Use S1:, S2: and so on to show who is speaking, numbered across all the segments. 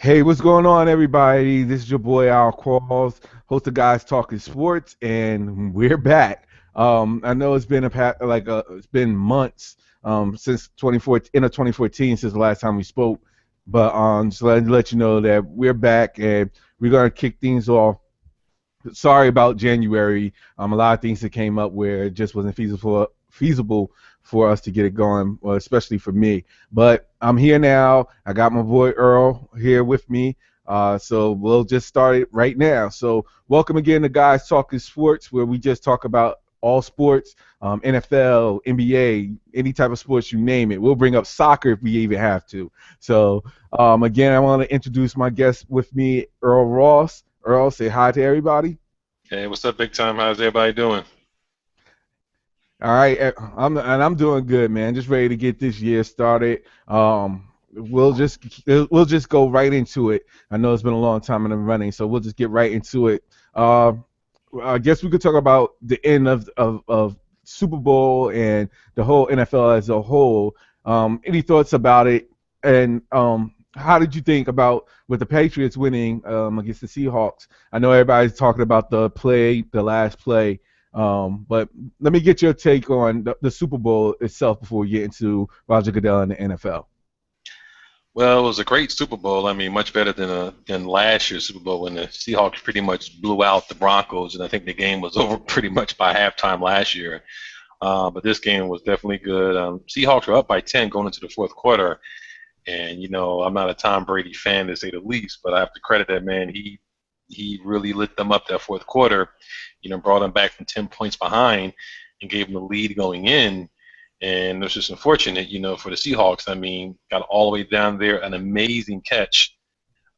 S1: Hey, what's going on, everybody? This is your boy Al Qualls, host of Guys Talking Sports, and we're back. I know it's been it's been months since 2014, end of 2014, since the last time we spoke. But just let you know that we're back and we're gonna kick things off. Sorry about January. A lot of things that came up where it just wasn't feasible for us to get it going, well, especially for me. But I'm here now. I got my boy Earl here with me. So we'll just start it right now. So welcome again to Guys Talking Sports, where we just talk about all sports, NFL, NBA, any type of sports, you name it. We'll bring up soccer if we even have to. So again, I want to introduce my guest with me, Earl Ross. Earl, say hi to everybody.
S2: Hey, what's up, big time? How's everybody doing?
S1: All right, I'm doing good, man. Just ready to get this year started. We'll just go right into it. I know it's been a long time in the running, so we'll just get right into it. Uh, I guess we could talk about the end of Super Bowl and the whole NFL as a whole. Any thoughts about it? And how did you think about with the Patriots winning against the Seahawks? I know everybody's talking about the last play. But let me get your take on the Super Bowl itself before we get into Roger Goodell and the NFL.
S2: Well, it was a great Super Bowl. I mean, much better than last year's Super Bowl when the Seahawks pretty much blew out the Broncos, and I think the game was over pretty much by halftime last year. But this game was definitely good. Seahawks were up by 10 going into the fourth quarter, and I'm not a Tom Brady fan to say the least, but I have to credit that man. He really lit them up that fourth quarter. Brought them back from 10 points behind and gave them the lead going in. And it was just unfortunate, for the Seahawks. I mean, got all the way down there, an amazing catch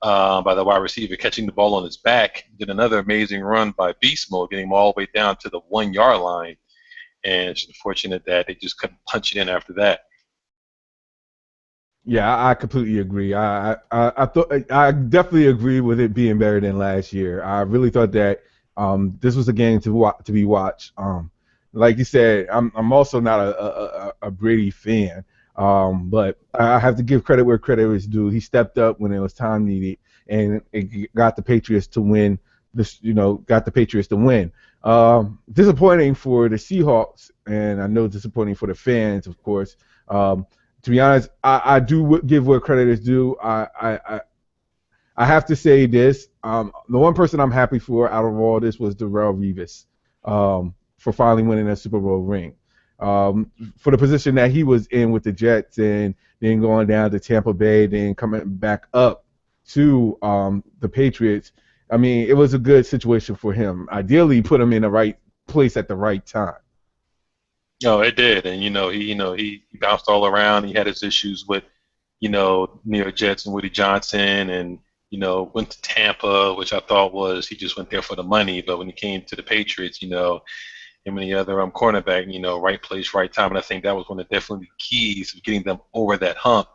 S2: by the wide receiver, catching the ball on his back. Did another amazing run by Beast Mode, getting him all the way down to the 1 yard line. And it's unfortunate that they just couldn't punch it in after that.
S1: Yeah, I completely agree. I thought I definitely agree with it being better than last year. I really thought that this was a game to be watched. Like you said, I'm also not a Brady fan, but I have to give credit where credit is due. He stepped up when it was time needed, and it got the Patriots to win. Got the Patriots to win. Disappointing for the Seahawks, and I know disappointing for the fans, of course. To be honest, I do give where credit is due. I have to say this. The one person I'm happy for out of all this was Darrell Revis for finally winning a Super Bowl ring. For the position that he was in with the Jets and then going down to Tampa Bay, then coming back up to the Patriots. I mean, it was a good situation for him. Ideally, put him in the right place at the right time.
S2: No, it did, and he bounced all around. He had his issues with New York Jets and Woody Johnson, and went to Tampa, which I thought was he just went there for the money. But when he came to the Patriots, him and the other cornerback, right place, right time, and I think that was one of definitely the keys of getting them over that hump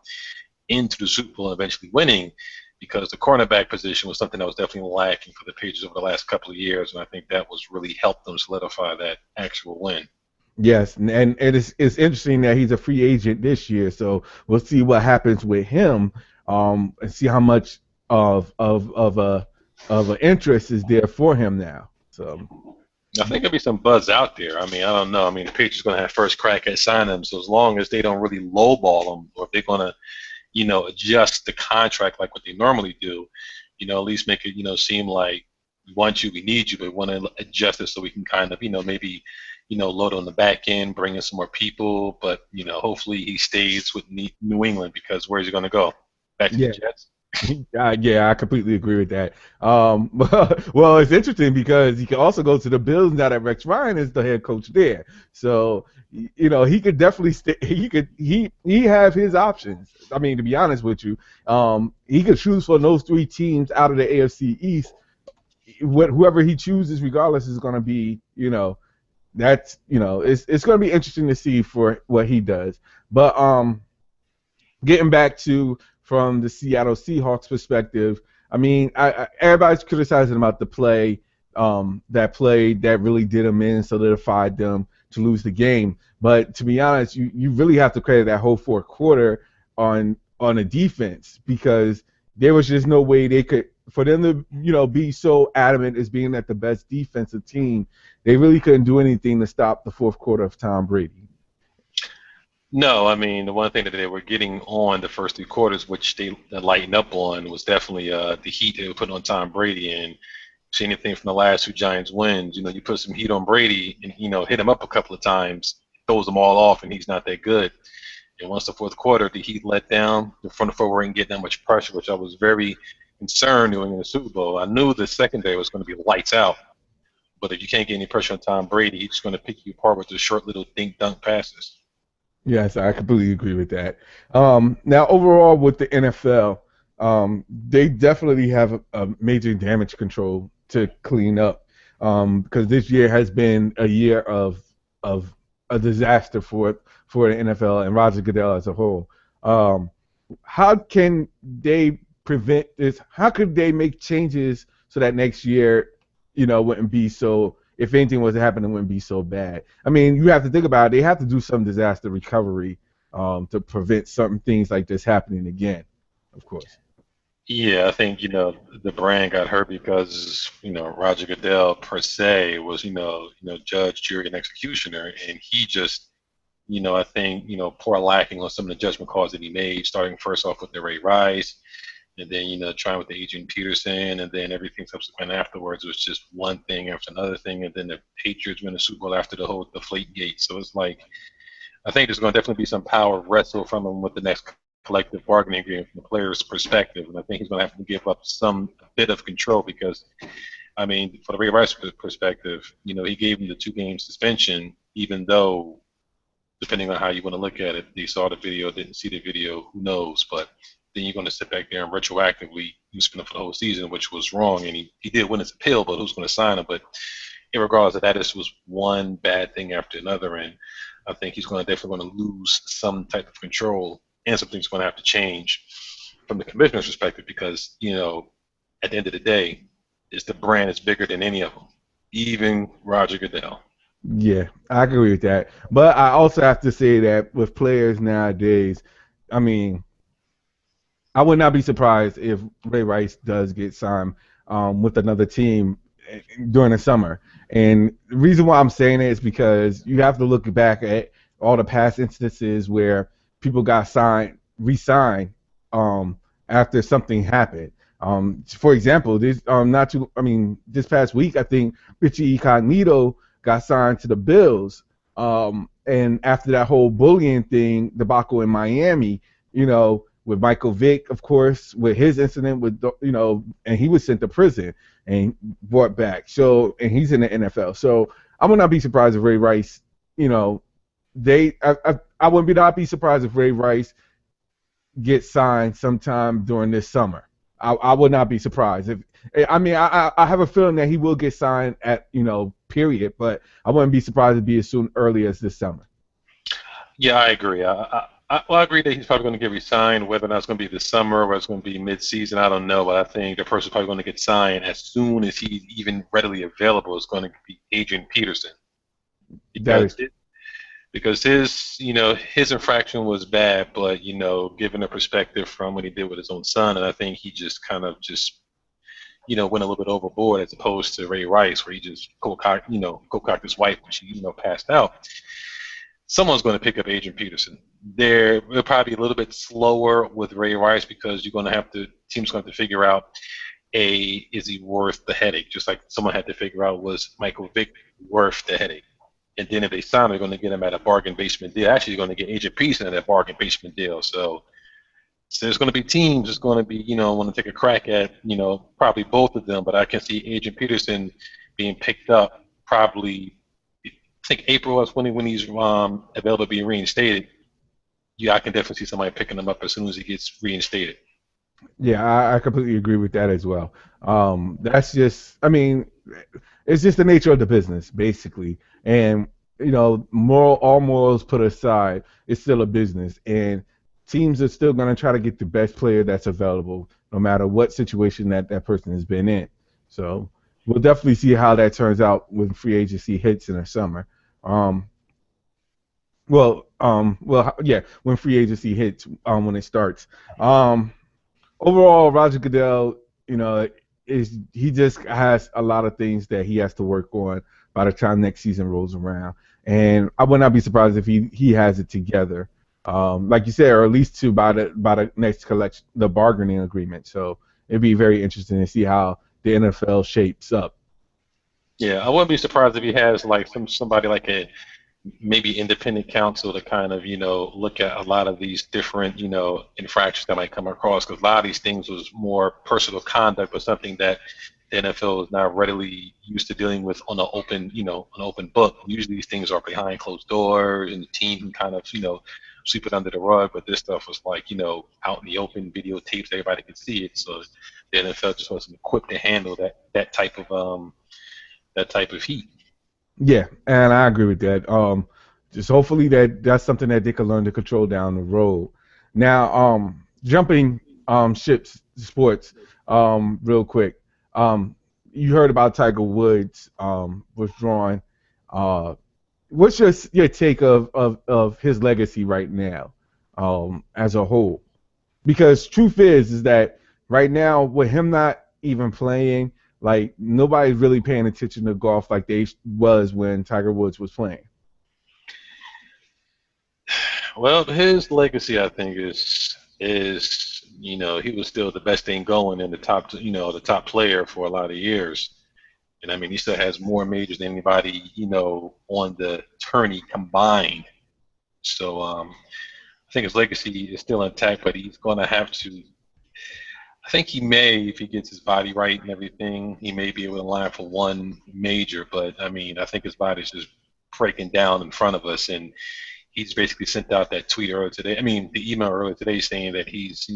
S2: into the Super Bowl and eventually winning, because the cornerback position was something that was definitely lacking for the Patriots over the last couple of years, and I think that was really helped them solidify that actual win.
S1: Yes, and it's interesting that he's a free agent this year, so we'll see what happens with him, and see how much of an interest is there for him now. So
S2: I think there'll be some buzz out there. I mean, I don't know. I mean, the Patriots going to have first crack at signing him, so as long as they don't really lowball him, or if they're going to, adjust the contract like what they normally do, at least make it, seem like we want you, we need you, but we want to adjust it so we can kind of, maybe, load on the back end, bring in some more people, but hopefully he stays with New England, because where's he going to go? Back to the
S1: yeah,
S2: Jets?
S1: yeah, I completely agree with that. Well, it's interesting because he can also go to the Bills now that Rex Ryan is the head coach there. So he could definitely stay. He have his options. I mean, to be honest with you, he could choose from those three teams out of the AFC East. Whoever he chooses, regardless, is going to be it's going to be interesting to see for what he does. But getting back to from the Seattle Seahawks perspective, I mean, everybody's criticizing about the play that really did them in, solidified them to lose the game. But to be honest, you really have to credit that whole fourth quarter on a defense because there was just no way they could for them to be so adamant as being that the best defensive team. They really couldn't do anything to stop the fourth quarter of Tom Brady.
S2: No, I mean the one thing that they were getting on the first three quarters, which they lightened up on, was definitely the heat they were putting on Tom Brady. And see anything from the last two Giants wins, you put some heat on Brady and hit him up a couple of times, throws them all off, and he's not that good. And once the fourth quarter, the Heat let down. The front four weren't getting that much pressure, which I was very concerned doing in the Super Bowl. I knew the secondary was going to be lights out, but if you can't get any pressure on Tom Brady, he's just going to pick you apart with the short little dink dunk passes.
S1: Yes, I completely agree with that. Now, overall, with the NFL, they definitely have a major damage control to clean up because this year has been a year of a disaster for the NFL and Roger Goodell as a whole. Um, how can they prevent this? How could they make changes so that next year, wouldn't be so? If anything was to happen, it wouldn't be so bad. I mean, you have to think about it. They have to do some disaster recovery to prevent certain things like this happening again. Of course.
S2: Yeah, I think, the brand got hurt because, Roger Goodell per se was, judge, jury, and executioner, and he just, I think, poor lacking on some of the judgment calls that he made, starting first off with the Ray Rice, and then trying with the Adrian Peterson, and then everything subsequent afterwards was just one thing after another thing, and then the Patriots win the Super Bowl after the whole deflate gate. So it's like I think there's going to definitely be some power wrestle from him with the next collective bargaining agreement from the player's perspective, and I think he's going to have to give up some bit of control because, I mean, for the Ray Rice perspective, he gave him the 2 game suspension, even though, depending on how you want to look at it, they saw the video, didn't see the video, who knows? But then you're going to sit back there and retroactively suspend him for the whole season, which was wrong, and he did win his appeal, but who's going to sign him? But regardless of that, this was one bad thing after another, and I think he's going to definitely going to lose some type of control, and something's going to have to change from the commissioner's perspective because at the end of the day, it's the brand is bigger than any of them, even Roger Goodell.
S1: Yeah, I agree with that. But I also have to say that with players nowadays, I mean, I would not be surprised if Ray Rice does get signed with another team during the summer. And the reason why I'm saying it is because you have to look back at all the past instances where people got re-signed after something happened. For example, this past week I think Richie Incognito got signed to the Bills. And after that whole bullying thing, debacle in Miami, with Michael Vick, of course, with his incident with, and he was sent to prison and brought back. So, and he's in the NFL. So I would not be surprised if Ray Rice, I wouldn't be not be surprised if Ray Rice gets signed sometime during this summer. I would not be surprised if. I mean, I have a feeling that he will get signed at period, but I wouldn't be surprised to be as soon early as this summer.
S2: Yeah, I agree. I agree that he's probably going to get re-signed. Whether or not it's going to be this summer or it's going to be mid-season, I don't know. But I think the person's probably going to get signed as soon as he's even readily available. Is going to be Adrian Peterson
S1: That
S2: because
S1: is,
S2: because his infraction was bad, but given the perspective from what he did with his own son, and I think he just kind of just went a little bit overboard as opposed to Ray Rice, where he just cocked his wife when she passed out. Someone's going to pick up Adrian Peterson. They're probably a little bit slower with Ray Rice because you're going to have to team's going to figure out is he worth the headache? Just like someone had to figure out was Michael Vick worth the headache? And then if they sign, they're going to get him at a bargain basement deal. Actually, they're going to get Adrian Peterson at a bargain basement deal. So there's going to be teams that's going to be want to take a crack at probably both of them. But I can see Adrian Peterson being picked up probably. I think April is when he's available to be reinstated. Yeah, I can definitely see somebody picking him up as soon as he gets reinstated.
S1: yeah, I completely agree with that as well. That's just, I mean, it's just the nature of the business, basically. And all morals put aside, it's still a business, and teams are still going to try to get the best player that's available, no matter what situation that person has been in. So we'll definitely see how that turns out when free agency hits in the summer. Um, yeah, when free agency hits, when it starts. Um, overall, Roger Goodell, you know, is he just has a lot of things that he has to work on by the time next season rolls around. And I would not be surprised if he has it together, like you said, or at least to by the next collection, the bargaining agreement. So it'd be very interesting to see how the NFL shapes up.
S2: Yeah, I wouldn't be surprised if he has like somebody like a maybe independent counsel to kind of look at a lot of these different infractions that might come across, because a lot of these things was more personal conduct or something that the NFL is not readily used to dealing with on an open an open book. Usually these things are behind closed doors and the team can kind of sweep it under the rug, but this stuff was like out in the open, videotapes, everybody could see it. So the NFL just wasn't equipped to handle that type of heat.
S1: Yeah, and I agree with that. Just hopefully that's something that they can learn to control down the road. Now, jumping ships sports, real quick. Um, you heard about Tiger Woods withdrawing. Uh, what's your take of his legacy right now, as a whole? Because truth is that right now with him not even playing, like nobody's really paying attention to golf like they was when Tiger Woods was playing.
S2: Well, his legacy, I think, is he was still the best thing going in the top, the top player for a lot of years. And I mean, he still has more majors than anybody, on the tourney combined. So I think his legacy is still intact, but he's going to have to. I think he may, if he gets his body right and everything, he may be able to line for one major. But I mean, I think his body's just breaking down in front of us, and he's basically sent out that tweet earlier today. I mean, the email earlier today saying that he's,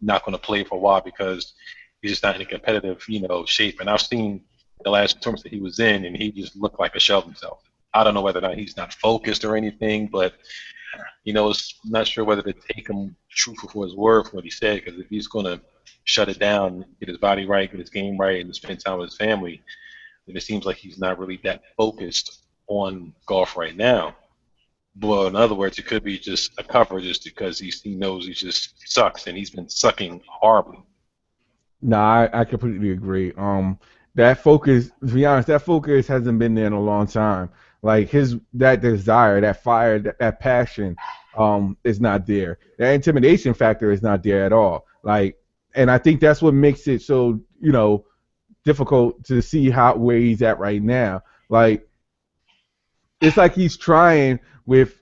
S2: not going to play for a while because he's just not in a competitive, shape. And I've seen the last tournaments that he was in, and he just looked like a shell of himself. I don't know whether or not he's not focused or anything, but it's not sure whether to take him truthful for his word for what he said. Because if he's going to shut it down, get his body right, get his game right, and spend time with his family, then it seems like he's not really that focused on golf right now. Well, in other words, it could be just a cover just because he knows he just sucks and he's been sucking horribly.
S1: No, I completely agree. That focus, to be honest, that focus hasn't been there in a long time. Like his that desire, that fire, that passion, is not there. That intimidation factor is not there at all. Like, and I think that's what makes it so difficult to see how where he's at right now. Like, it's like with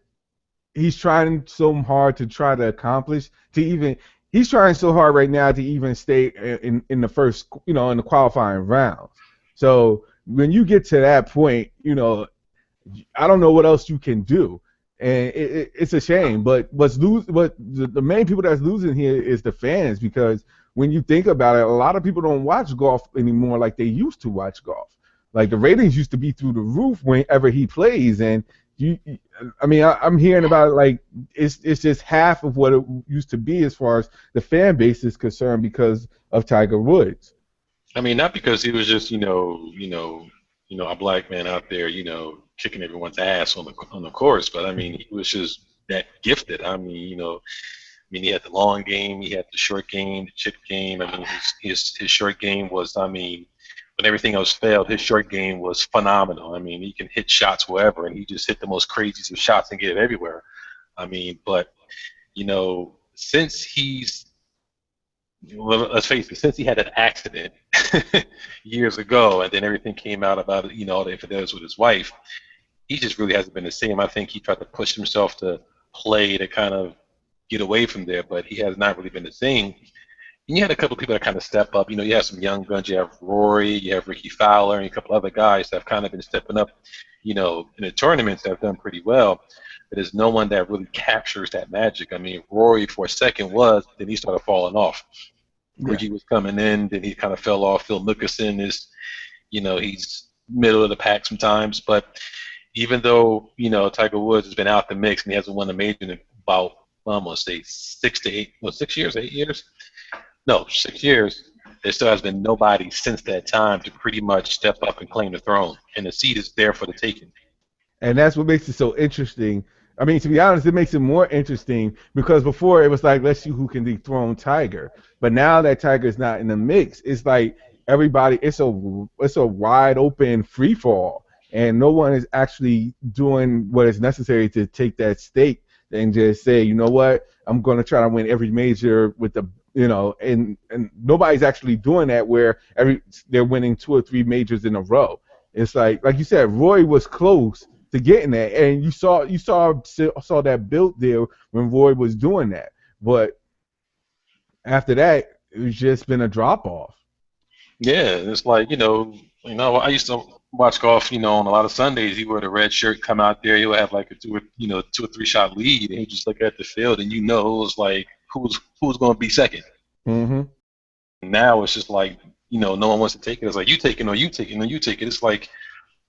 S1: he's trying so hard to try to accomplish to even he's trying so hard right now to even stay in the first in the qualifying rounds. So when you get to that point, I don't know what else you can do, and it's a shame. But the main people that's losing here is the fans, because when you think about it, a lot of people don't watch golf anymore like they used to watch golf. Like the ratings used to be through the roof whenever he plays, and you, I mean, I'm hearing about it like it's just half of what it used to be as far as the fan base is concerned because of Tiger Woods.
S2: I mean, not because he was just a black man out there, kicking everyone's ass on the course, but I mean, he was just that gifted. I mean, he had the long game, he had the short game, the chip game. I mean, his short game was, I mean, when everything else failed, his short game was phenomenal. I mean, he can hit shots wherever, and he just hit the most craziest of shots and get it everywhere. I mean, but since he's well, let's face it, since he had an accident years ago, and then everything came out about all the infidelities with his wife, he just really hasn't been the same. I think he tried to push himself to play to kind of get away from there, but he has not really been the same. And you had a couple of people that kind of step up. You have some young guns. You have Rory, you have Ricky Fowler, and a couple other guys that have kind of been stepping up, in the tournaments that have done pretty well. But there's no one that really captures that magic. I mean, Rory for a second was, then he started falling off.
S1: Yeah.
S2: Ricky was coming in, then he kind of fell off. Phil Mickelson is, he's middle of the pack sometimes. But even though, Tiger Woods has been out the mix and he hasn't won a major in about, I'm going to say 6 years, 8 years? No, 6 years. There still has been nobody since that time to pretty much step up and claim the throne. And the seat is there for the taking.
S1: And that's what makes it so interesting. I mean, to be honest, it makes it more interesting because before it was like, let's see who can dethrone Tiger. But now that Tiger's not in the mix, it's like everybody. It's a wide open free fall, and no one is actually doing what is necessary to take that stake and just say, you know what, I'm going to try to win every major with the and nobody's actually doing that where they're winning two or three majors in a row. It's like you said, Roy was close to getting that, and you saw that built there when Roy was doing that. But after that, it's just been a drop off.
S2: Yeah, it's like, I used to watch golf, on a lot of Sundays. He wear the red shirt, come out there, he'll have like a 2 or 3 shot lead, and he just look at the field, and it was like who's going to be second.
S1: Hmm.
S2: Now it's just like, no one wants to take it. It's like you take it, or you take it, or you take it. It's like,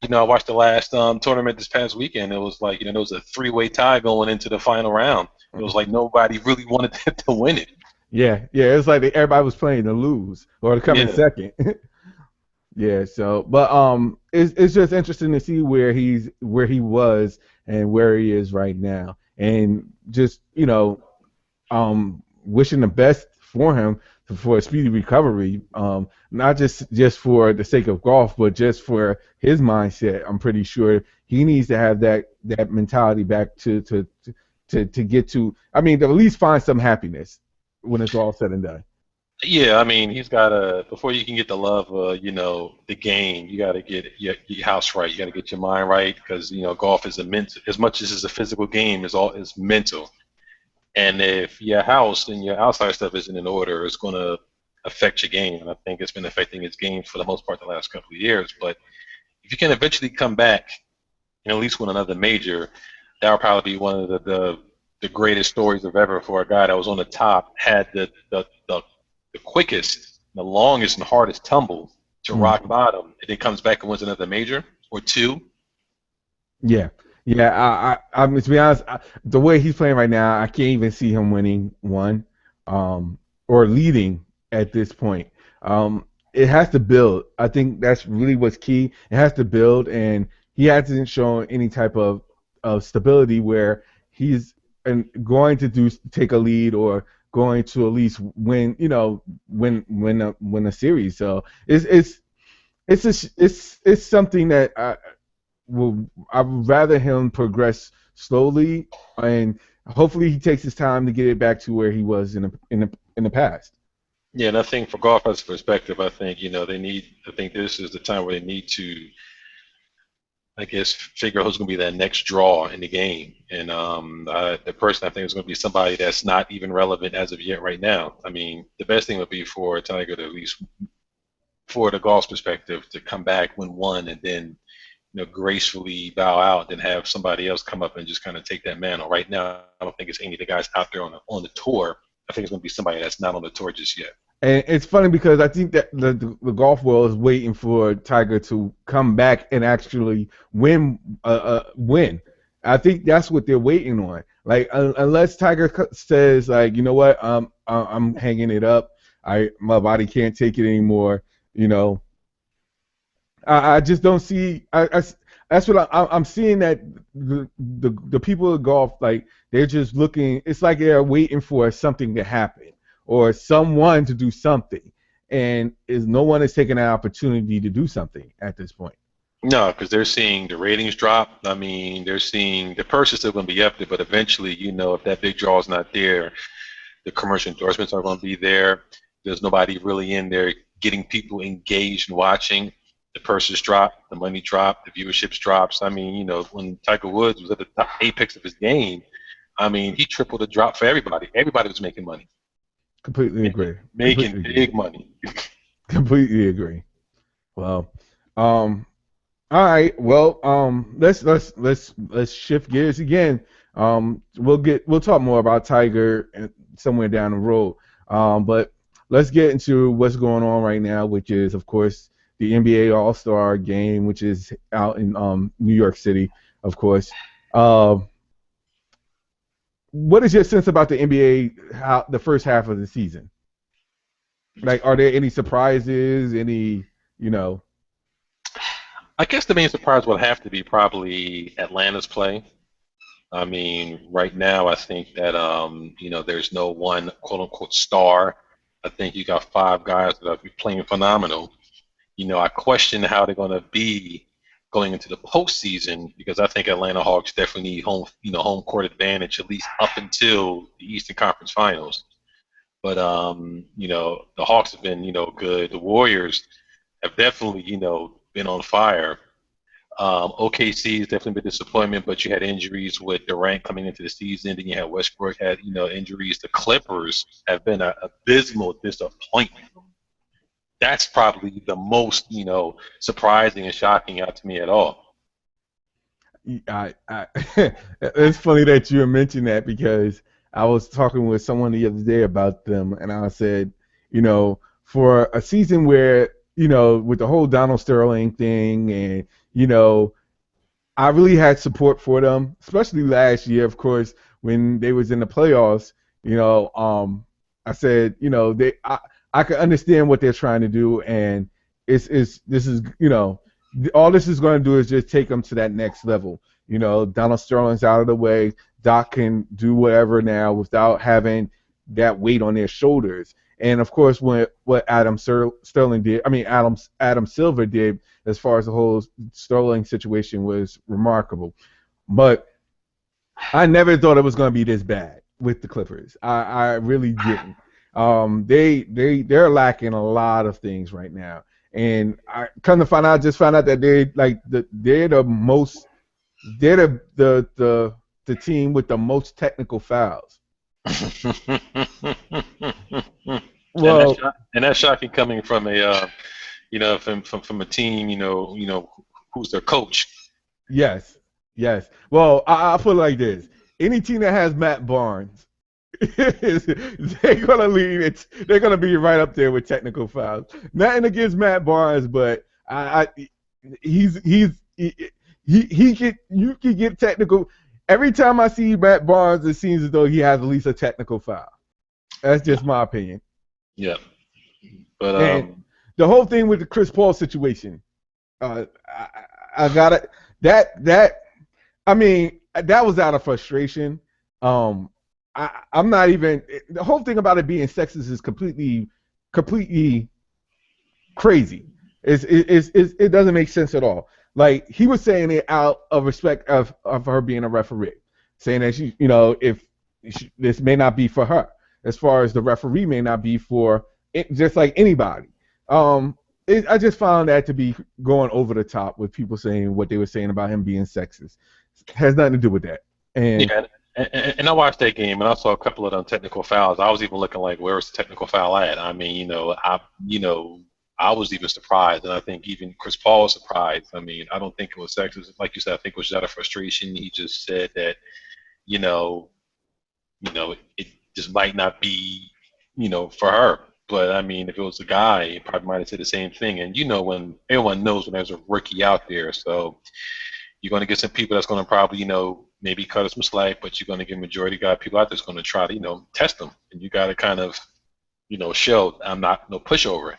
S2: I watched the last tournament this past weekend. It was like, there was a three-way tie going into the final round. It was like nobody really wanted to win it.
S1: Yeah, yeah. It's like everybody was playing to lose or to come in
S2: Yeah.
S1: second. Yeah. So, but it's just interesting to see where he was and where he is right now, and just wishing the best for him for a speedy recovery. Not just for the sake of golf, but just for his mindset. I'm pretty sure he needs to have that mentality back to get to. I mean, to at least find some happiness when it's all said and done.
S2: Yeah, I mean, he's got to, before you can get the love, the game, you got to get your house right. You got to get your mind right because, golf is a mental, as much as it's a physical game, is mental. And if your house and your outside stuff isn't in order, it's going to affect your game. And I think it's been affecting his game for the most part the last couple of years. But if you can eventually come back and at least win another major, that'll probably be one of the greatest stories of ever for a guy that was on the top, had the quickest, the longest, and hardest tumble to rock
S1: Mhm.
S2: bottom, and then comes back and wins another major or two.
S1: Yeah, yeah. I mean, to be honest, the way he's playing right now, I can't even see him winning one, or leading at this point. It has to build. I think that's really what's key. It has to build, and he hasn't shown any type of stability where he's going to take a lead or going to at least win. Win a series. So it's something that I would rather him progress slowly, and hopefully he takes his time to get it back to where he was in the past.
S2: Yeah, and I think for golf as a perspective, I think I think this is the time where they need to, I guess, figure out who's going to be that next draw in the game. And the person I think is going to be somebody that's not even relevant as of yet right now. I mean, the best thing would be for Tiger to, at least for the golf perspective, to come back, win one, and then gracefully bow out, then have somebody else come up and just kind of take that mantle. Right now, I don't think it's any of the guys out there on the tour. I think it's going to be somebody that's not on the tour just yet.
S1: And it's funny because I think that the golf world is waiting for Tiger to come back and actually win. I think that's what they're waiting on. Like unless Tiger says like, you know what, I'm hanging it up. My body can't take it anymore. You know, I just don't see. That's what I'm seeing that the people of golf, like, they're just looking. It's like they're waiting for something to happen or someone to do something, and is no one is taking an opportunity to do something at this point.
S2: No, because they're seeing the ratings drop. I mean, they're seeing the purse is still going to be up there, but eventually, if that big draw is not there, the commercial endorsements are going to be there. There's nobody really in there getting people engaged and watching. The purses drop, the money drop, the viewerships drops. I mean, when Tiger Woods was at the top apex of his game, I mean, he tripled the drop for everybody. Everybody was making money,
S1: Completely agree.
S2: making
S1: Completely agree.
S2: big money.
S1: Completely agree. Well, all right. Well, let's shift gears again. We'll talk more about Tiger somewhere down the road. But let's get into what's going on right now, which is, of course, the NBA All Star Game, which is out in New York City, of course. Um, what is your sense about the NBA? How the first half of the season? Like, are there any surprises? Any, you know?
S2: I guess the main surprise would have to be probably Atlanta's play. I mean, right now, I think that there's no one quote unquote star. I think you got five guys that are playing phenomenal. I question how they're going to be going into the postseason because I think Atlanta Hawks definitely need home court advantage at least up until the Eastern Conference Finals. But the Hawks have been, good. The Warriors have definitely, been on fire. OKC has definitely been a disappointment, but you had injuries with Durant coming into the season. Then you had Westbrook had injuries. The Clippers have been an abysmal disappointment. That's probably the most surprising and shocking out to me at all.
S1: I it's funny that you mentioned that because I was talking with someone the other day about them, and I said, for a season where, with the whole Donald Sterling thing, and you know, I really had support for them, especially last year, of course, when they was in the playoffs. You know, I said, I can understand what they're trying to do, and it's this is all this is going to do is just take them to that next level. Donald Sterling's out of the way. Doc can do whatever now without having that weight on their shoulders. And of course, what Sterling did, I mean Adam Silver did, as far as the whole Sterling situation was remarkable. But I never thought it was going to be this bad with the Clippers. I really didn't. They're lacking a lot of things right now, and I come to find out, just found out that they're the most they're the team with the most technical fouls.
S2: and that's
S1: Well,
S2: and that's shocking coming from a from a team who's their coach.
S1: yes, yes. Well, I'll put it like this: any team that has Matt Barnes, they're gonna lead it. They're gonna be right up there with technical fouls. Nothing against Matt Barnes, but he can you can get technical. Every time I see Matt Barnes, it seems as though he has at least a technical foul. That's
S2: Yeah,
S1: just my opinion.
S2: yeah. But
S1: And the whole thing with the Chris Paul situation, I got it. That I mean, that was out of frustration. I'm not even the whole thing about it being sexist is completely crazy. It doesn't make sense at all. Like he was saying it out of respect of her being a referee, saying that if this may not be for her, as far as the referee may not be for it, just like anybody. I just found that to be going over the top with people saying what they were saying about him being sexist. It has nothing to do with that. And
S2: yeah, and I watched that game and I saw a couple of them technical fouls. I was even looking like, where was the technical foul at? I mean, I was even surprised, and I think even Chris Paul was surprised. I mean, I don't think it was sexist, like you said. I think it was just out of frustration. He just said that, you know, it just might not be, for her. But I mean, if it was a guy, he probably might have said the same thing. And when everyone knows when there's a rookie out there, so you're going to get some people that's going to probably, maybe cut us some slack, but you're going to get majority guy people out there that's going to try to, test them. And you got to kind of, show I'm not no pushover.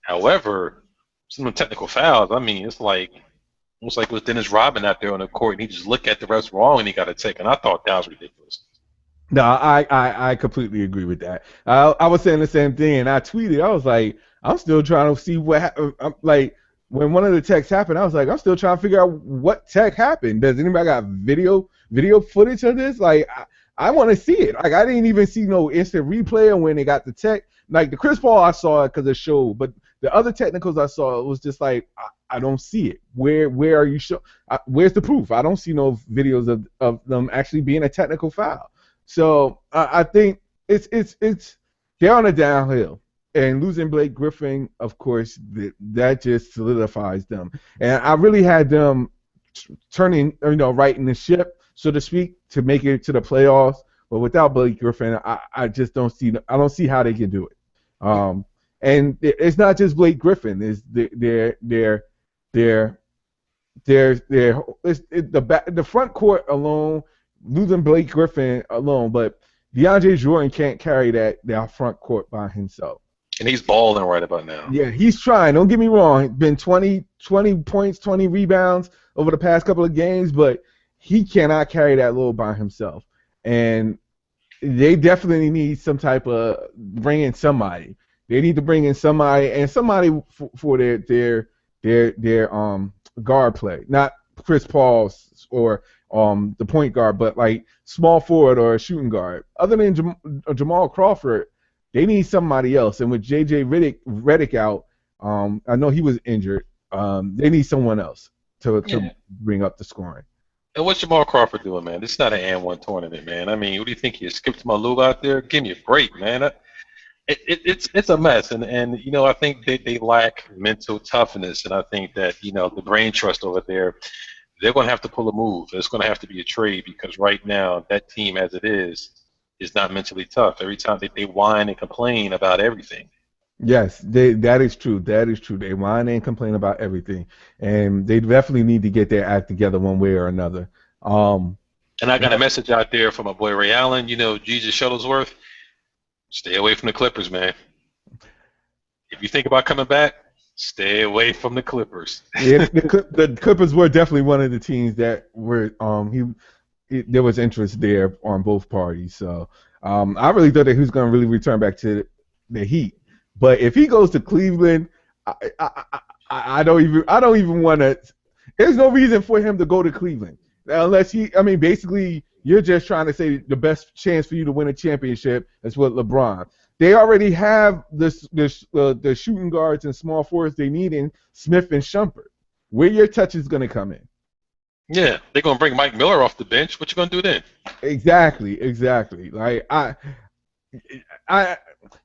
S2: However, some of the technical fouls, I mean, it's like almost like it was Dennis Rodman out there on the court, and he just looked at the refs wrong, and he got a take. And I thought that was ridiculous.
S1: no, I completely agree with that. I was saying the same thing, and I tweeted. I was like, I'm still trying to see I'm like, when one of the techs happened, I was like, I'm still trying to figure out what tech happened. Does anybody got video footage of this? Like, I want to see it. Like, I didn't even see no instant replay of when they got the tech. Like the Chris Paul, I saw it because it showed, but the other technicals I saw, it was just like I don't see it. Where are you where's the proof? I don't see no videos of them actually being a technical foul. So I think it's they're on a downhill, and losing Blake Griffin, of course, that just solidifies them. And I really had them turning, righting the ship, so to speak, to make it to the playoffs. But without Blake Griffin, I just don't see how they can do it. And it's not just Blake Griffin. It's their the front court alone, losing Blake Griffin alone, but DeAndre Jordan can't carry that front court by himself.
S2: And he's balling right about now.
S1: Yeah, he's trying. Don't get me wrong. Been 20 points, 20 rebounds over the past couple of games, but he cannot carry that load by himself. And they definitely need some type of bring in somebody. They need to bring in somebody and somebody for their guard play, not Chris Paul's or the point guard, but like small forward or a shooting guard. Other than Jamal Crawford, they need somebody else. And with JJ Redick out, I know he was injured. They need someone else to
S2: Yeah.
S1: bring up the scoring.
S2: And what's Jamal Crawford doing, man? This is not an and one tournament, man. I mean, what do you think? He skipped Malou out there? Give me a break, man. It's a mess, and I think they lack mental toughness, and I think that the brain trust over there, they're going to have to pull a move. It's going to have to be a trade because right now that team as it is not mentally tough. Every time they whine and complain about everything.
S1: Yes, that is true. That is true. They whine and complain about everything, and they definitely need to get their act together one way or another. Um,
S2: And I got a message out there from my boy Ray Allen. Jesus Shuttlesworth, stay away from the Clippers, man. If you think about coming back, stay away from the Clippers.
S1: yeah, the Clippers were definitely one of the teams that were there was interest there on both parties. So I really thought that he was going to really return back to the Heat. But if he goes to Cleveland, I, I, I, I don't even want to. There's no reason for him to go to Cleveland unless he. I mean, basically, you're just trying to say the best chance for you to win a championship is with LeBron. They already have the shooting guards and small forwards they need in Smith and Shumpert. Where your touch is going to come in?
S2: Yeah, they're gonna bring Mike Miller off the bench. What you gonna do then?
S1: Exactly. Like I,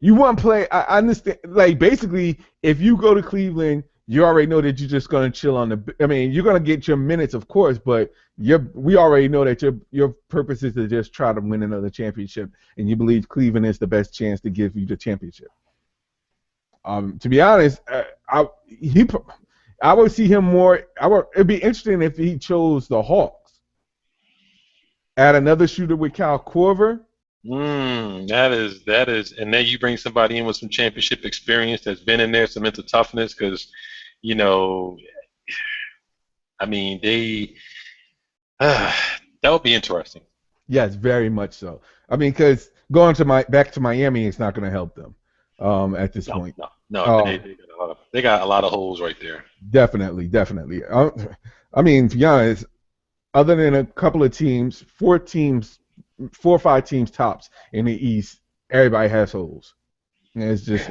S1: you want to play. I understand. Like basically, if you go to Cleveland, you already know that you're just gonna chill on the. I mean, you're gonna get your minutes, of course, but we already know that your purpose is to just try to win another championship, and you believe Cleveland is the best chance to give you the championship. To be honest, he I would see him more. It'd be interesting if he chose the Hawks. Add another shooter with Cal Korver.
S2: That is, and then you bring somebody in with some championship experience that's been in there, some mental toughness, because you know, I mean, that would be interesting.
S1: Yes, very much so. I mean, because going to back to Miami is not going to help them at this
S2: No,
S1: point.
S2: no, no. They,
S1: Um,
S2: they got a lot of they got a lot of holes right there.
S1: definitely. I mean, to be honest, other than a couple of teams, four or five teams tops in the East, everybody has holes. And it's just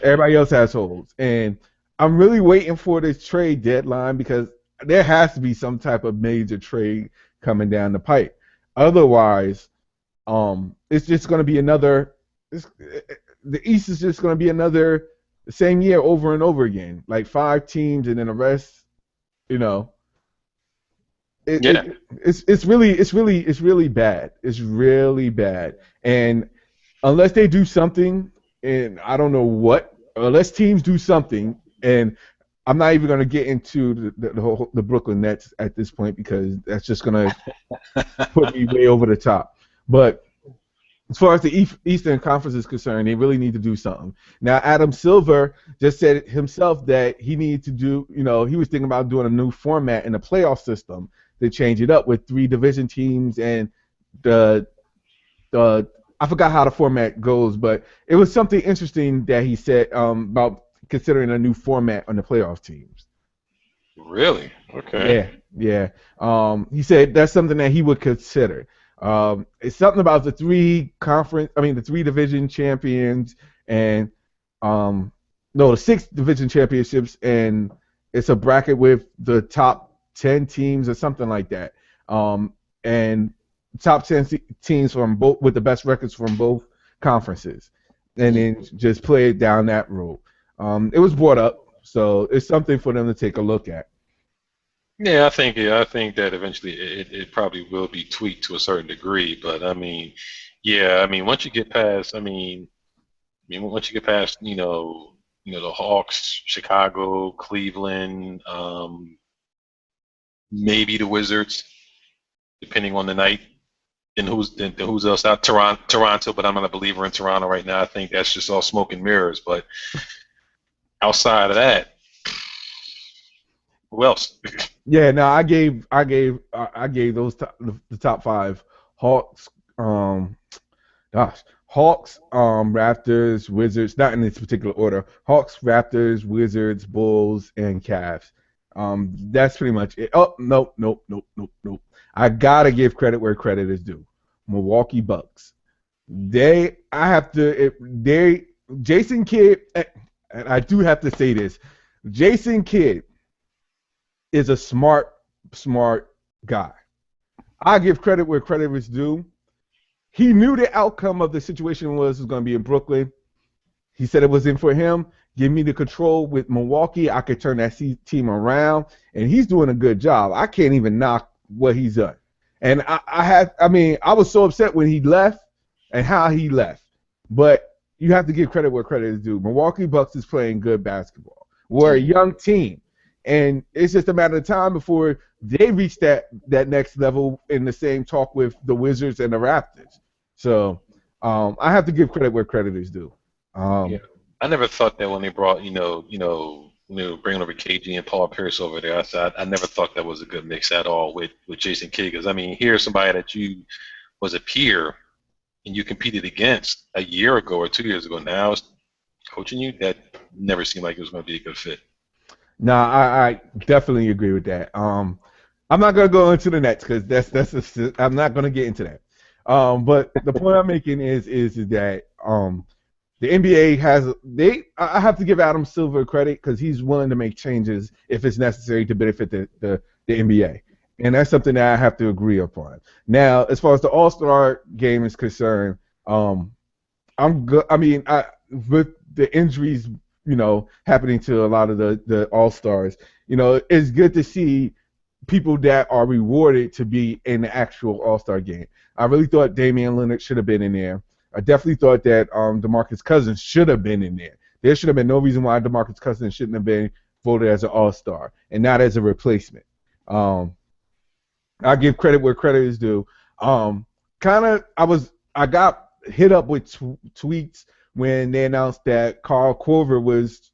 S1: everybody else has holes. And I'm really waiting for this trade deadline because there has to be some type of major trade coming down the pipe. Otherwise, it's just going to be another. The East is just going to be another the same year over and over again, like five teams and then the rest. You know,
S2: Yeah,
S1: it's really bad. It's really bad. And unless they do something, and I don't know what, unless teams do something, and I'm not even going to get into the Brooklyn Nets at this point because that's just going to put me way over the top. But as far as the Eastern Conference is concerned, they really need to do something. Now, Adam Silver just said himself that he needed to do, he was thinking about doing a new format in the playoff system to change it up with three division teams and the I forgot how the format goes, but it was something interesting that he said about considering a new format on the playoff teams.
S2: really. Okay.
S1: Yeah. He said that's something that he would consider. It's something about the three division champions and no, the six division championships, and it's a bracket with the top 10 teams or something like that. And top 10 teams from both with the best records from both conferences, and then just play it down that road. It was brought up, so it's something for them to take a look at.
S2: Yeah, I think that eventually it probably will be tweaked to a certain degree, but I mean, yeah, I mean once you get past the Hawks, Chicago, Cleveland, maybe the Wizards, depending on the night. Then who's else out? Toronto, but I'm not a believer in Toronto right now. I think that's just all smoke and mirrors. But outside of that, Who else?
S1: Yeah, no, I gave those the top five Hawks, gosh, Hawks, Raptors, Wizards, not in this particular order. Hawks, Raptors, Wizards, Bulls, and Cavs. That's pretty much it. Oh, nope, nope, nope, nope, nope. I gotta give credit where credit is due. Milwaukee Bucks. I have to, Jason Kidd, and I do have to say this. Jason Kidd is a smart guy. I give credit where credit is due. He knew the outcome of the situation was going to be in Brooklyn. He said it was in for him. Give me the control with Milwaukee. I could turn that team around, and he's doing a good job. I can't even knock what he's done. And I was so upset when he left and how he left. But you have to give credit where credit is due. Milwaukee Bucks is playing good basketball. We're a
S2: Yeah.
S1: young team, and it's just a matter of time before they reach that next level in the same talk with the Wizards and the Raptors. So I have to give credit where credit is due.
S2: Yeah.
S1: Um,
S2: I never thought that when they brought, bringing over KG and Paul Pierce over there. I never thought that was a good mix at all with Jason Kidd. Because I mean, here's somebody that you was a peer and you competed against a year ago or 2 years ago. Now it's coaching you. That never seemed like it was going to be a good fit.
S1: Nah, I definitely agree with that. I'm not gonna go into the Nets because I'm not gonna get into that. But the point I'm making is that the NBA I have to give Adam Silver credit because he's willing to make changes if it's necessary to benefit the NBA, and that's something that I have to agree upon. Now, as far as the All Star game is concerned, um, I'm good. I mean, with the injuries, happening to a lot of the all stars, it's good to see people that are rewarded to be in the actual All Star game. I really thought Damian Leonard should have been in there. I definitely thought that DeMarcus Cousins should have been in there. There should have been no reason why DeMarcus Cousins shouldn't have been voted as an All Star and not as a replacement. Um, I give credit where credit is due. Kind of, I got hit up with tweets when they announced that Carl Corver was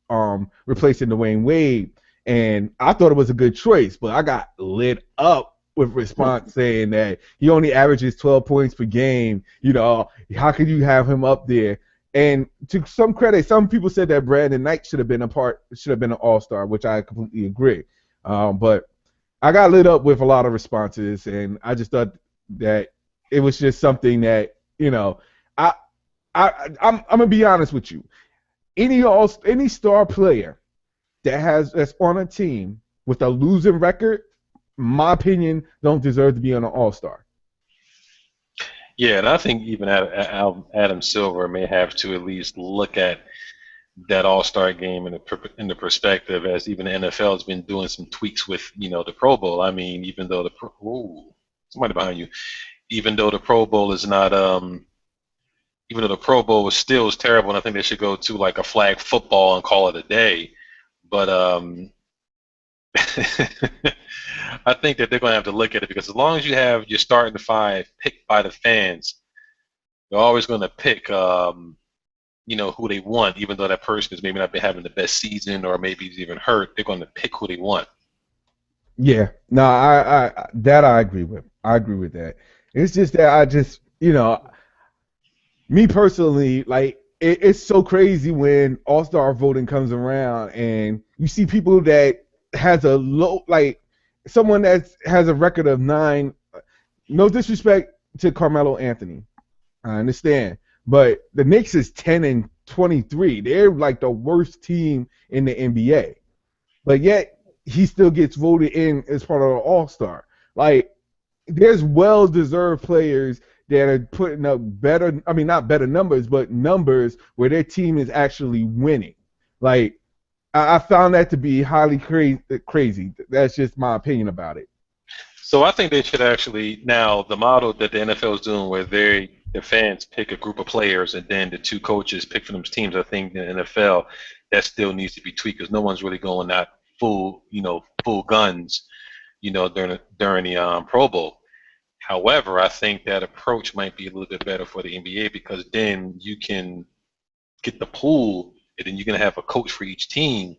S1: replacing Dwayne Wade, and I thought it was a good choice, but I got lit up with response saying that he only averages 12 points per game. How could you have him up there? And to some credit, some people said that Brandon Knight should have been an All Star, which I completely agree. But I got lit up with a lot of responses, and I just thought that it was just something that I I'm gonna be honest with you. Any star player that's on a team with a losing record, in my opinion, don't deserve to be on an All Star.
S2: Yeah, and I think even Adam Silver may have to at least look at that All Star game in the perspective as even the NFL has been doing some tweaks with the Pro Bowl. I mean, somebody behind you, even though the Pro Bowl is not even though the Pro Bowl was still is terrible, and I think they should go to like a flag football and call it a day. But I think that they're going to have to look at it because as long as you have your starting five picked by the fans, they're always going to pick who they want, even though that person is maybe not been having the best season or maybe he's even hurt. They're going to pick who they want.
S1: Yeah, no, I agree with. I agree with that. It's just that I just, me personally, like it's so crazy when All Star voting comes around and you see people that has a low, like someone that has a record of 9. No disrespect to Carmelo Anthony, I understand, but the Knicks is 10-23. They're like the worst team in the NBA, but yet he still gets voted in as part of the All Star. Like there's well-deserved players that are putting up better, I mean, not better numbers, but numbers where their team is actually winning. Like, I found that to be highly crazy. That's just my opinion about it.
S2: So I think they should actually now the model that the NFL is doing, where the fans pick a group of players and then the two coaches pick for them teams. I think in the NFL that still needs to be tweaked because no one's really going that full guns, during the Pro Bowl. However, I think that approach might be a little bit better for the NBA because then you can get the pool and then you can have a coach for each team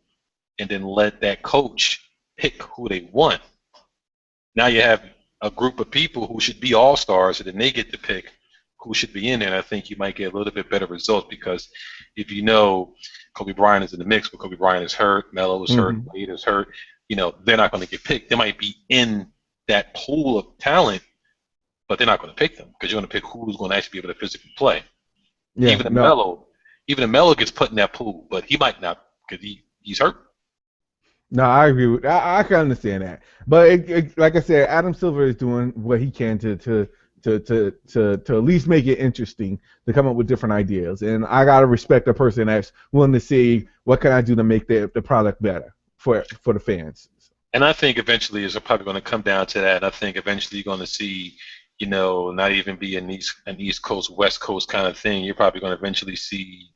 S2: and then let that coach pick who they want. Now you have a group of people who should be all stars, and then they get to pick who should be in there. And I think you might get a little bit better results because if you know Kobe Bryant is in the mix, but Kobe Bryant is hurt, Melo is hurt,
S1: Hmm.
S2: Wade is hurt, they're not going to get picked. They might be in that pool of talent, but they're not going to pick them because you're going to pick who's going to actually be able to physically play.
S1: Yeah,
S2: Even a
S1: no,
S2: Melo, even a Melo gets put in that pool, but he might not because he's hurt.
S1: no, I agree with. I can understand that, but like I said, Adam Silver is doing what he can to at least make it interesting to come up with different ideas, and I gotta respect a person that's willing to see what can I do to make the product better for the fans.
S2: And I think eventually it's probably going to come down to that. And I think eventually you're going to see, not even be an East Coast, West Coast kind of thing. You're probably going to eventually see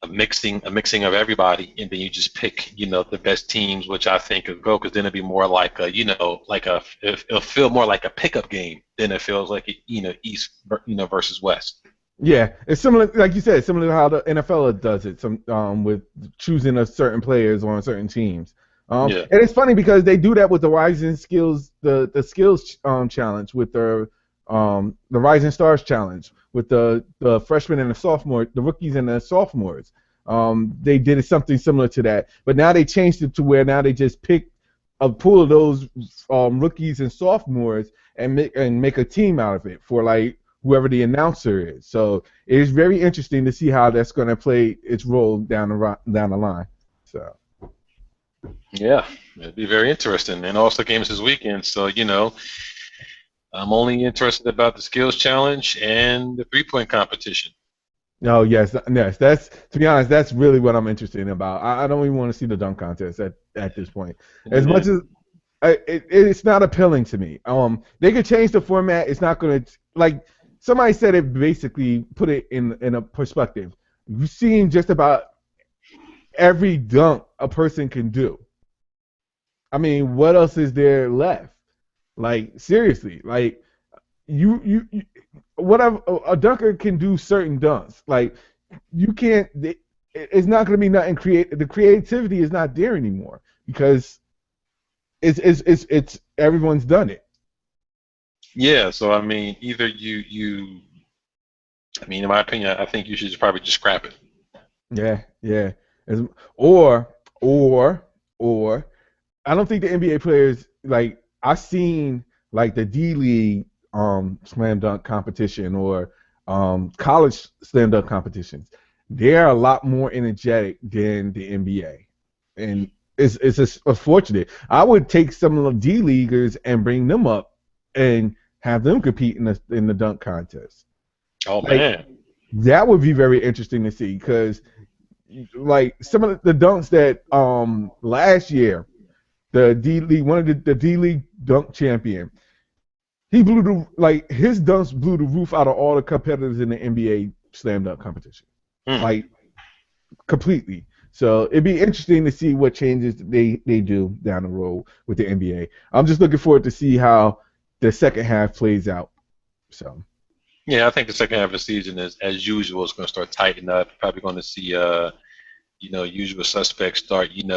S2: a mixing of everybody, and then you just pick, the best teams, which I think will go, because then it'll be more like it'll feel more like a pickup game than it feels like, East, versus West.
S1: Yeah, it's similar, like you said, similar to how the NFL does it. With choosing a certain players on certain teams.
S2: Yeah.
S1: And it's funny because they do that with the Rising Skills, the skills challenge with the Rising Stars challenge with the freshmen and the sophomore, the rookies and the sophomores. They did something similar to that, but now they changed it to where now they just pick a pool of those rookies and sophomores and make a team out of it for like whoever the announcer is. So it is very interesting to see how that's going to play its role down the line. So
S2: Yeah, it'd be very interesting. And also games this weekend, so I'm only interested about the skills challenge and the 3-point competition.
S1: no, yes, yes. That's to be honest, that's really what I'm interested in about. I don't even want to see the dunk contest at this point. As
S2: Yeah.
S1: much as it's not appealing to me. They could change the format. It's not going to like somebody said it basically put it in a perspective. You've seen just about every dunk a person can do. I mean, what else is there left? Like seriously, like you whatever a dunker can do certain dunks. Like you can't. It's not going to be nothing create. The creativity is not there anymore because it's everyone's done it.
S2: Yeah, so I mean, either I mean, in my opinion, I think you should just probably just scrap it.
S1: Yeah, yeah. As, or or or I don't think the NBA players like I've seen like the D League slam dunk competition or college slam dunk competitions. They're a lot more energetic than the NBA, and it's just unfortunate. I would take some of the D leaguers and bring them up and have them compete in the dunk contest.
S2: Oh
S1: Like
S2: man.
S1: that would be very interesting to see because like some of the dunks that last year the D League one of the D League dunk champion he blew the like his dunks blew the roof out of all the competitors in the NBA slam dunk competition
S2: Hmm.
S1: like completely. So it'd be interesting to see what changes they do down the road with the NBA. I'm just looking forward to see how the second half plays out. So
S2: Yeah, I think the second half of the season is, as usual, is going to start tightening up. Probably going to see, usual suspects start, putting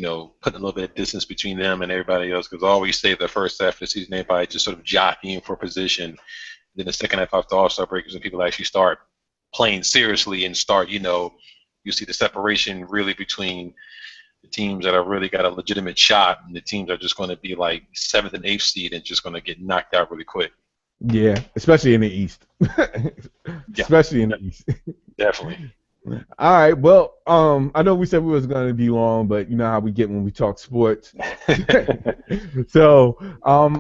S2: a little bit of distance between them and everybody else. Because I always say the first half of the season, everybody just sort of jockeying for position. Then the second half after All-Star break is when people actually start playing seriously and start, you see the separation really between the teams that have really got a legitimate shot and the teams that are just going to be like seventh and eighth seed and just going to get knocked out really quick.
S1: yeah, especially in the East.
S2: Yeah,
S1: Especially in the East.
S2: definitely.
S1: All right. Well, I know we said we was going to be long, but you know how we get when we talk sports. So,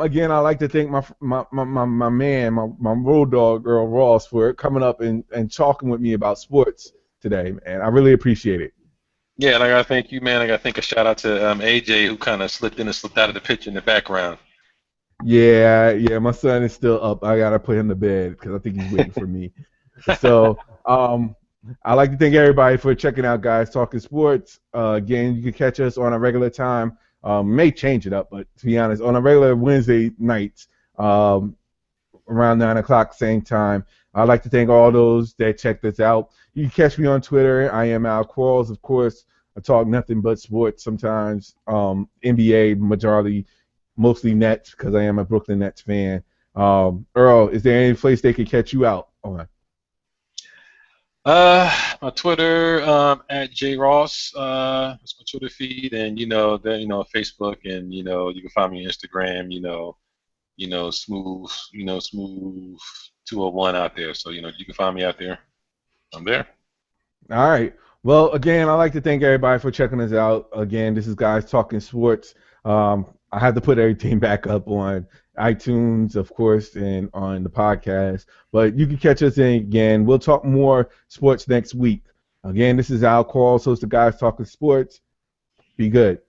S1: again, I'd like to thank my man, my road dog, Earl Ross, for coming up and talking with me about sports today, man. I really appreciate it.
S2: Yeah, and I gotta thank you, man. I gotta thank a shout out to AJ who kind of slipped in and slipped out of the picture in the background.
S1: Yeah, yeah, my son is still up. I gotta put him to bed because I think he's waiting for me. So, I'd like to thank everybody for checking out Guys Talking Sports. Again, you can catch us on a regular time. May change it up, but to be honest, on a regular Wednesday nights, around 9 o'clock, same time. I'd like to thank all those that checked us out. You can catch me on Twitter. I am Al Quarles, of course. I talk nothing but sports sometimes. NBA majority, mostly Nets because I am a Brooklyn Nets fan. Earl, is there any place they could catch you out on?
S2: My Twitter at jross. That's my Twitter feed, and Facebook, and you can find me on Instagram. Smooth 201 out there. So you can find me out there. I'm there.
S1: All right. Well, again, I'd like to thank everybody for checking us out. Again, this is Guys Talking Sports. I have to put everything back up on iTunes, of course, and on the podcast. But you can catch us in again. We'll talk more sports next week. Again, this is Al Quarles, host of Guys Talking Sports. Be good.